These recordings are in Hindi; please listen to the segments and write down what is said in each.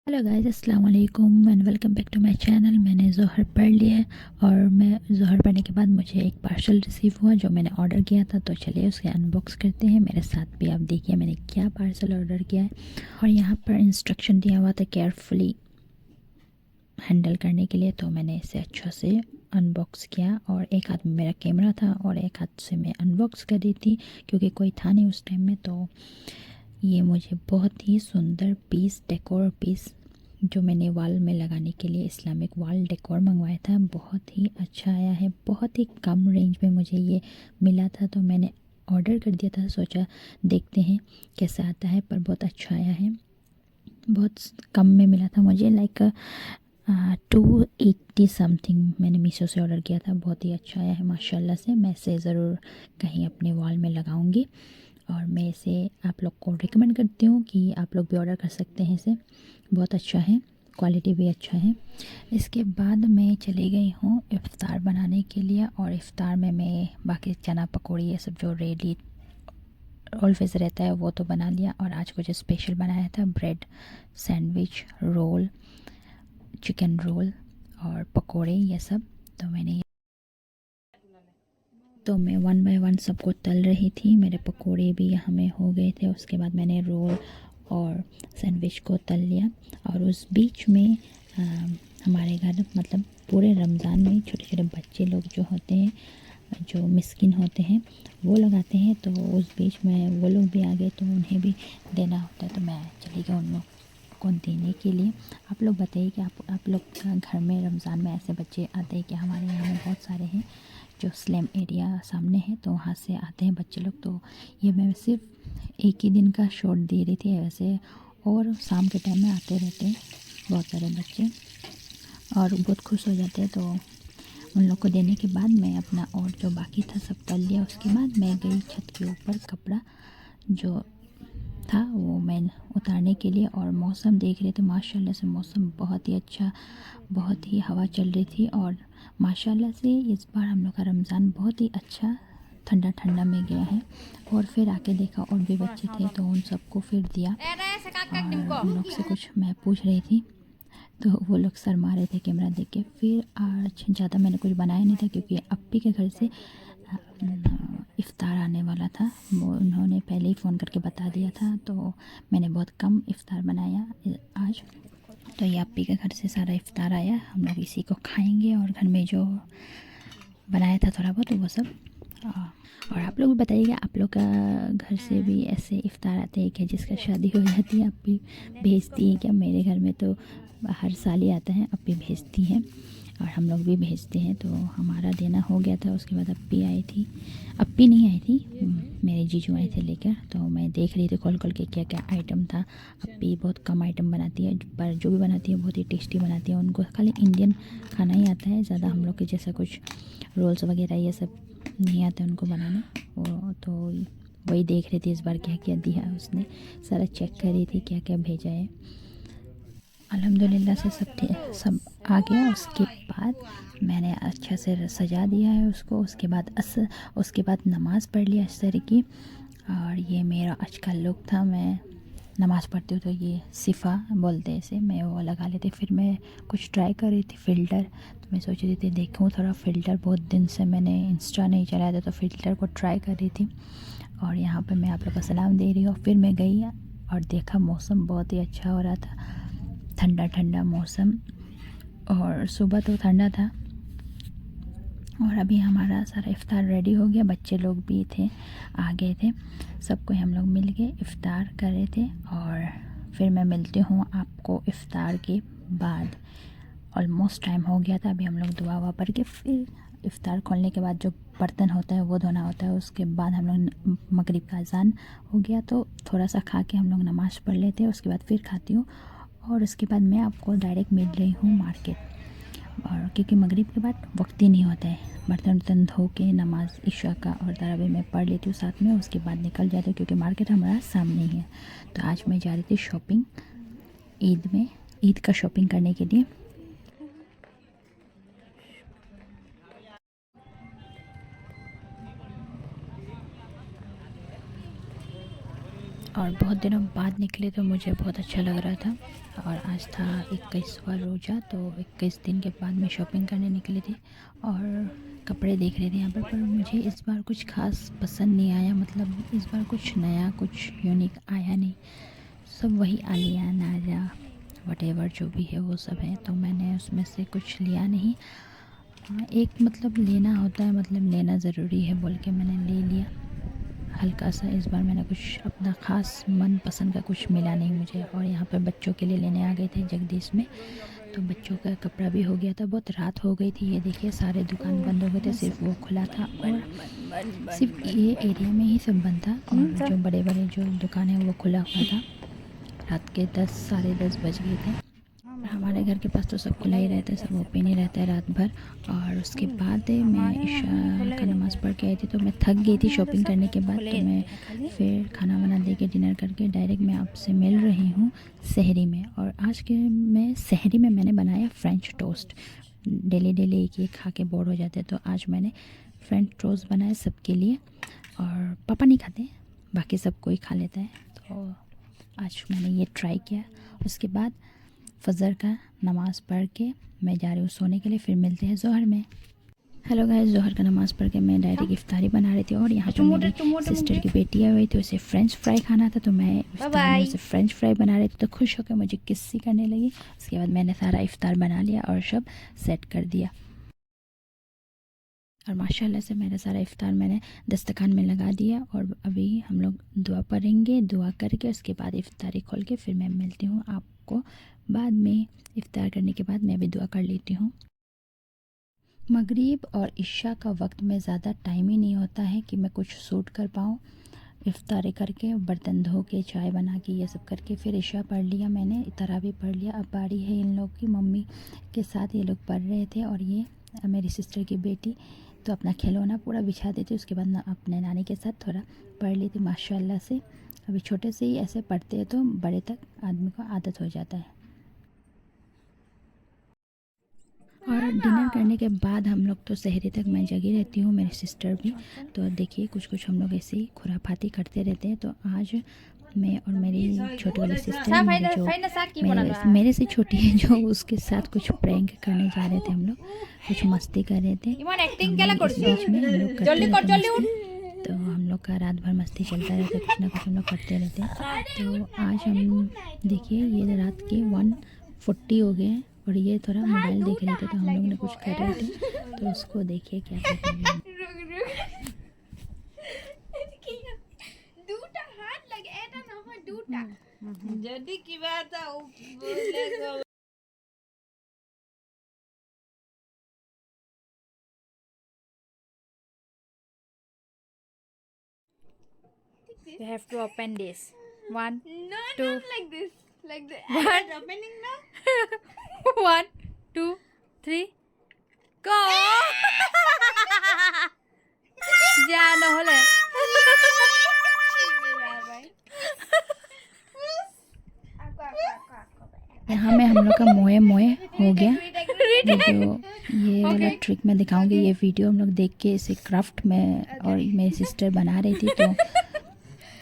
हेलो गाइस, अस्सलाम वालेकुम and welcome back to my channel. मैंने ज़ोहर पढ़ लिया है और मैं ज़ोहर पढ़ने के बाद मुझे एक पार्सल रिसीव हुआ जो मैंने ऑर्डर किया था। तो चलिए उसे अनबॉक्स करते हैं। मेरे साथ भी आप देखिए मैंने क्या पार्सल ऑर्डर किया है। और यहाँ पर इंस्ट्रक्शन दिया हुआ था केयरफुली हैंडल करने के लिए। तो मैंने इसे अच्छा से अनबॉक्स किया और एक हाथ में मेरा कैमरा था और एक हाथ से मैं अनबॉक्स कर रही थी क्योंकि कोई था नहीं उस टाइम में। तो ये मुझे बहुत ही सुंदर पीस, डेकोर पीस जो मैंने वॉल में लगाने के लिए इस्लामिक वॉल डेकोर मंगवाया था, बहुत ही अच्छा आया है। बहुत ही कम रेंज में मुझे ये मिला था तो मैंने ऑर्डर कर दिया था। सोचा देखते हैं कैसा आता है, पर बहुत अच्छा आया है। बहुत कम में मिला था मुझे, लाइक 280 समथिंग मैंने मीशो से ऑर्डर किया था। बहुत ही अच्छा आया है माशाल्लाह से। मैं इसे ज़रूर कहीं अपने वॉल में लगाऊंगी और मैं इसे आप लोग को रिकमेंड करती हूँ कि आप लोग भी ऑर्डर कर सकते हैं इसे। बहुत अच्छा है, क्वालिटी भी अच्छा है। इसके बाद मैं चली गई हूँ इफ़्तार बनाने के लिए और इफ़्तार में मैं बाकी चना पकौड़ी ये सब जो रेडी ऑलवेज़ रहता है वो तो बना लिया। और आज कुछ स्पेशल बनाया था, bread sandwich, roll, chicken roll और पकोड़े ये सब। तो मैं वन बाय वन सबको तल रही थी। मेरे पकोड़े भी यहाँ में हो गए थे। उसके बाद मैंने रोल और सैंडविच को तल लिया। और उस बीच में अ, हमारे घर मतलब पूरे रमज़ान में छोटे छोटे बच्चे लोग जो होते हैं, जो मिस्किन होते हैं, वो लगाते हैं। तो उस बीच में वो लोग भी आ गए तो उन्हें भी देना होता है। तो मैं चली गई उन लोग को देने के लिए। आप लोग बताइए कि आप लोग का घर में रमज़ान में ऐसे बच्चे आते हैं कि हमारे यहाँ में बहुत सारे हैं जो स्लम एरिया सामने है तो वहाँ से आते हैं बच्चे लोग। तो ये मैं सिर्फ एक ही दिन का शॉट दे रही थी वैसे, और शाम के टाइम में आते रहते हैं बहुत सारे बच्चे और बहुत खुश हो जाते हैं। तो उन लोग को देने के बाद मैं अपना और जो बाकी था सब तल लिया। उसके बाद मैं गई छत के ऊपर कपड़ा जो था वो मैं उतारने के लिए। और मौसम देख रहे थे, माशाल्लाह से मौसम बहुत ही अच्छा, बहुत ही हवा चल रही थी। और माशाल्लाह से इस बार हम लोग का रमज़ान बहुत ही अच्छा ठंडा ठंडा में गया है। और फिर आके देखा और भी बच्चे थे तो उन सबको फिर दिया। और उन लोग से कुछ मैं पूछ रही थी तो वो लोग शर्मा रहे थे कैमरा देख के। फिर आज ज़्यादा मैंने कुछ बनाया नहीं था क्योंकि अप्पी के घर से इफ़्तार आने वाला था। वो उन्होंने पहले ही फ़ोन करके बता दिया था। तो मैंने बहुत कम इफ़्तार बनाया आज। तो ये अप्पी के घर से सारा इफ़्तार आया, हम लोग इसी को खाएंगे। और घर में जो बनाया था थोड़ा बहुत वो सब। और आप लोग भी बताइएगा आप लोग का घर से भी ऐसे इफ़्तार आते हैं क्या? जिसका शादी हो जाती है अप्पी भेजती है क्या? मेरे घर में तो हर साल ही आता है, अप्पी भेजती हैं और हम लोग भी भेजते हैं। तो हमारा देना हो गया था। उसके बाद अप्पी आई थी, अप्पी नहीं आई थी, मेरे जीजू आए थे लेकर। तो मैं देख रही थी खोल खोल के क्या क्या आइटम था। अप्पी बहुत कम आइटम बनाती है पर जो भी बनाती है बहुत ही टेस्टी बनाती है। उनको खाली इंडियन खाना ही आता है, ज़्यादा हम लोग के जैसा कुछ रोल्स वगैरह ये सब नहीं आते उनको बनाने। वो तो वही देख रही थी इस बार क्या क्या दिया उसने, सारा चेक कर रही थी क्या क्या भेजा है। अल्हम्दुलिल्लाह से सब आ गया। उसके बाद मैंने अच्छा से सजा दिया है उसको। उसके बाद नमाज़ पढ़ लिया असर की। और ये मेरा आज का लुक था। मैं नमाज़ पढ़ती हूँ तो ये सिफ़ा बोलते हैं इसे, मैं वो लगा लेती। फिर मैं कुछ ट्राई कर रही थी फ़िल्टर। तो मैं सोच रही थी देखूँ थोड़ा फ़िल्टर, बहुत दिन से मैंने इंस्टा नहीं चलाया था तो फ़िल्टर को ट्राई कर रही थी। और यहाँ पे मैं आप लोग को सलाम दे रही हूँ। फिर मैं गई और देखा मौसम बहुत ही अच्छा हो रहा था, ठंडा ठंडा मौसम। और सुबह तो ठंडा था। और अभी हमारा सारा इफ़्तार रेडी हो गया, बच्चे लोग भी थे, आ गए थे, सबको हम लोग मिल के इफ़्तार कर रहे थे। और फिर मैं मिलती हूँ आपको इफ़्तार के बाद। ऑलमोस्ट टाइम हो गया था। अभी हम लोग दुआ हुआ पढ़ के फिर इफ़्तार खोलने के बाद जो बर्तन होता है वो धोना होता है। उसके बाद हम लोग मगरिब का अज़ान हो गया तो थोड़ा सा खा के हम लोग नमाज़ पढ़ लेते हैं। उसके बाद फिर खाती हूँ और उसके बाद मैं आपको डायरेक्ट मिल रही हूँ मार्केट। और क्योंकि मगरिब के बाद वक्त ही नहीं होता है, बर्तन वर्तन धो के नमाज इशा का और तरावी में पढ़ लेती हूँ साथ में। उसके बाद निकल जाती हूँ क्योंकि मार्केट हमारा सामने ही है। तो आज मैं जा रही थी शॉपिंग, ईद का शॉपिंग करने के लिए। और बहुत दिनों बाद निकले तो मुझे बहुत अच्छा लग रहा था। और आज था 21वां रोज़ा, तो 21 दिन के बाद मैं शॉपिंग करने निकली थी और कपड़े देख रहे थे यहाँ पर मुझे इस बार कुछ ख़ास पसंद नहीं आया। मतलब इस बार कुछ नया, कुछ यूनिक आया नहीं। सब वही आलिया, नायरा, वटेवर जो भी है वो सब है, तो मैंने उसमें से कुछ लिया नहीं। एक मतलब लेना होता है, मतलब लेना ज़रूरी है बोल के मैंने ले लिया हल्का सा। इस बार मैंने कुछ अपना ख़ास मन पसंद का कुछ मिला नहीं मुझे। और यहाँ पर बच्चों के लिए लेने आ गए थे जगदीश में, तो बच्चों का कपड़ा भी हो गया था। बहुत रात हो गई थी, ये देखिए सारे दुकान बंद हो गए थे, सिर्फ वो खुला था और सिर्फ ये एरिया में ही सब बंद था। और जो बड़े बड़े जो दुकान है वो खुला हुआ था। रात के 10 साढ़े 10 बज गए थे। हमारे घर के पास तो सब खुला ही रहता है, सब ओपन ही रहता है रात भर। और उसके बाद मैं ईशा का नमाज़ पढ़ के आई थी, तो मैं थक गई थी शॉपिंग करने के बाद। तो मैं फिर खाना वाना दे के डिनर करके डायरेक्ट मैं आपसे मिल रही हूँ सहरी में। और आज के मैं सहरी में मैंने बनाया फ्रेंच टोस्ट। डेली डेली एक एक खा के बोर हो जाते, तो आज मैंने फ्रेंच टोस्ट बनाया सबके लिए। और पापा नहीं खाते, बाकी सब कोई खा लेता है, तो आज मैंने ये ट्राई किया। उसके बाद फजर का नमाज़ पढ़ के मैं जा रही हूँ सोने के लिए। फिर मिलते हैं ज़ोहर में। हेलो गाइस, ज़ोहर का नमाज़ पढ़ के मैं डायरेक्ट इफ्तारी बना रही थी। और यहाँ पर मेरी सिस्टर की बेटी आई हुई थी, उसे फ़्रेंच फ्राई खाना था, तो मैं इफ्तार में उसे फ़्रेंच फ्राई बना रही थी। तो खुश होकर मुझे किस्सी करने लगी। उसके बाद मैंने सारा इफ्तार बना लिया और सब सेट कर दिया। और माशाल्लाह से मेरा सारा इफ्तार मैंने दस्तरखान में लगा दिया। और अभी हम लोग दुआ पढ़ेंगे, दुआ करके उसके बाद इफ्तारी खोल के फिर मैं मिलती हूँ आपको बाद में। इफ्तार करने के बाद मैं भी दुआ कर लेती हूँ। मगरिब और इशा का वक्त में ज़्यादा टाइम ही नहीं होता है कि मैं कुछ शूट कर पाऊँ। इफ्तारी करके, बर्तन धो के, चाय बना के, ये सब करके फिर इशा पढ़ लिया मैंने, तरावी पढ़ लिया। अब बारी है इन लोग की, मम्मी के साथ ये लोग पढ़ रहे थे। और ये मेरी सिस्टर की बेटी तो अपना खिलौना पूरा बिछा देती, उसके बाद अपने नानी के साथ थोड़ा पढ़ ली थी। माशाल्लाह से अभी छोटे से ही ऐसे पढ़ते हैं तो बड़े तक आदमी को आदत हो जाता है। और डिनर करने के बाद हम लोग तो सहरी तक मैं जगी रहती हूँ, मेरी सिस्टर भी। तो देखिए कुछ कुछ हम लोग ऐसे ही खुराफाती करते रहते हैं। तो आज मैं और मेरी छोटी वाली सिस्टर, मेरे से छोटी है, जो उसके साथ कुछ प्रैंक करने जा रहे थे हम लोग, कुछ मस्ती कर रहे थे। तो इस बीच में हम लोग करते रहते मस्ती। तो हम लोग का रात भर मस्ती चलता रहता है, कुछ ना कुछ हम लोग करते रहते हैं। तो आज हम देखिए ये रात के 1:40 हो गए हैं और ये थोड़ा मोबाइल देख रहे थे, तो हम लोग ने कुछ कर रहे थे, तो उसको देखिए क्या कर रहे हैं। যদি কিবা এটা বেলেগ You have to open this. One, no, two, not like this, like the What? opening now. 1, 2, 3, go! যা নহলে यहाँ में हम लोग का मोए मोए हो गया। ये वाला ट्रिक मैं दिखाऊंगी। ये वीडियो हम लोग देख के इसे क्राफ्ट में और मेरी सिस्टर बना रही थी, तो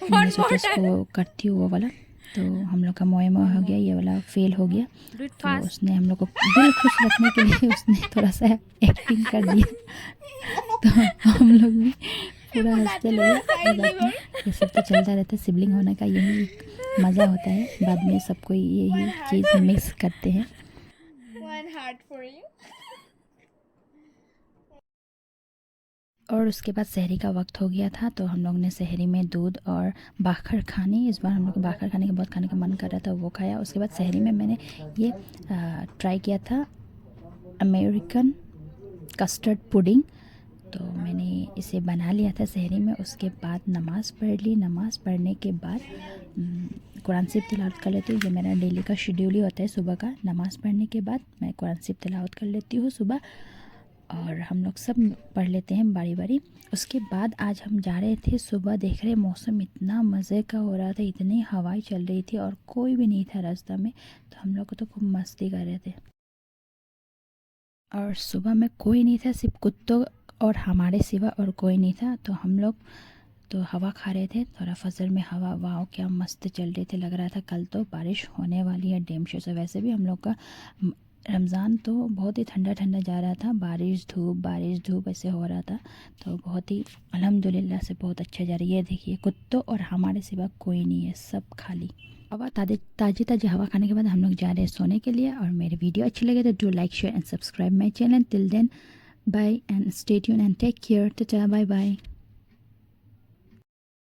मैंने सोचा इसको करती हूँ वो वाला। तो हम लोग का मोए मोए हो गया, ये वाला फेल हो गया। तो उसने हम लोग को दिल खुश रखने के लिए उसने थोड़ा सा एक्टिंग कर दिया, तो हम लोग भी पूरा हंसते लगे। ये सब तो चलता रहता है, सिबलिंग होने का यही मज़ा होता है। बाद में सबको यही चीज़ मिक्स करते हैं। One heart for you. और उसके बाद सहरी का वक्त हो गया था, तो हम लोग ने सहरी में दूध और बाखर खानी। इस बार हम लोग को बाखर खाने के बहुत खाने का मन कर रहा था, वो खाया। उसके बाद सहरी में मैंने ये ट्राई किया था अमेरिकन कस्टर्ड पुडिंग, तो मैंने इसे बना लिया था सहरी में। उसके बाद नमाज़ पढ़ ली। नमाज़ पढ़ने के बाद कुरान शरीफ तिलावत कर लेती हूँ। ये मेरा डेली का शेड्यूल ही होता है, सुबह का नमाज़ पढ़ने के बाद मैं कुरान शरीफ तिलावत कर लेती हूँ सुबह। और हम लोग सब पढ़ लेते हैं बारी बारी। उसके बाद आज हम जा रहे थे, सुबह देख रहे मौसम इतना मज़े का हो रहा था, इतनी हवाएं चल रही थी और कोई भी नहीं था रास्ता में, तो हम लोग को तो खूब मस्ती कर रहे थे। और सुबह में कोई नहीं था, सिर्फ कुत्तों और हमारे सिवा और कोई नहीं था। तो हम लोग तो हवा खा रहे थे थोड़ा फजर में हवा। वाह क्या मस्त चल रही थी, लग रहा था कल तो बारिश होने वाली है डेम शो से। वैसे भी हम लोग का रमज़ान तो बहुत ही ठंडा ठंडा जा रहा था, बारिश धूप ऐसे हो रहा था। तो बहुत ही अल्हम्दुलिल्लाह से बहुत अच्छा जा रही है। ये देखिए कुत्तों और हमारे सिवा कोई नहीं है, सब खाली। हवा ताज़ी हवा खाने के बाद हम लोग जा रहे हैं सोने के लिए। और मेरी वीडियो अच्छी लगे तो do like share and subscribe my channel. Till then bye and stay tune and take care. Tata bye bye.